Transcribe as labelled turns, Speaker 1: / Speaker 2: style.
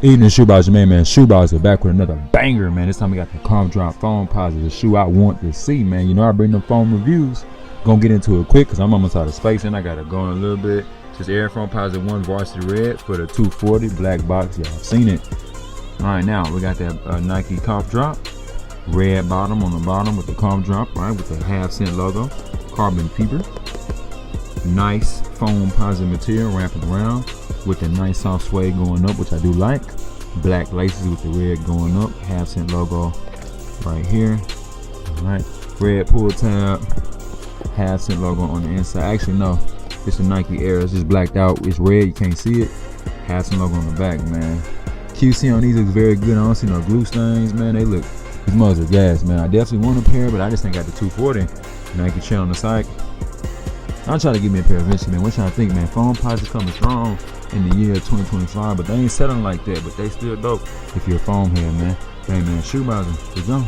Speaker 1: Eating the shoe Browzer, man. Shoe Browzer back with another banger, man. This time we got the Calm Drop Foamposite, the shoe I want to see, man. You know I bring them foam reviews. Gonna get into it quick because I'm almost out of space and I gotta go in a little bit. Just Air Foamposite 1 Varsity Red for the 240 black box. Y'all seen it. All right, now we got that Nike Calm Drop, red bottom on the bottom with the Calm Drop, right, with the half-cent logo, carbon fiber. Nice Foamposite material wrapping around with the nice soft suede going up, which I do like. Black laces with the red going up, half-cent logo right here. All right, red pull tab, half-cent logo on the inside. Actually, no, it's a Nike Air. It's just blacked out. It's red. You can't see it. Half-cent logo on the back, man. QC on these looks very good. I don't see no glue stains, man. They look, these mugs are gas, man. I definitely want a pair, but I just ain't got the 240. Nike chair on the side. I'll try to give me a pair eventually, man. What y'all think, man? Foamposite coming strong in the year 2025, but they ain't selling like that. But they still dope if you're a foam head, man. Hey, man, shoe Browzer, let's go.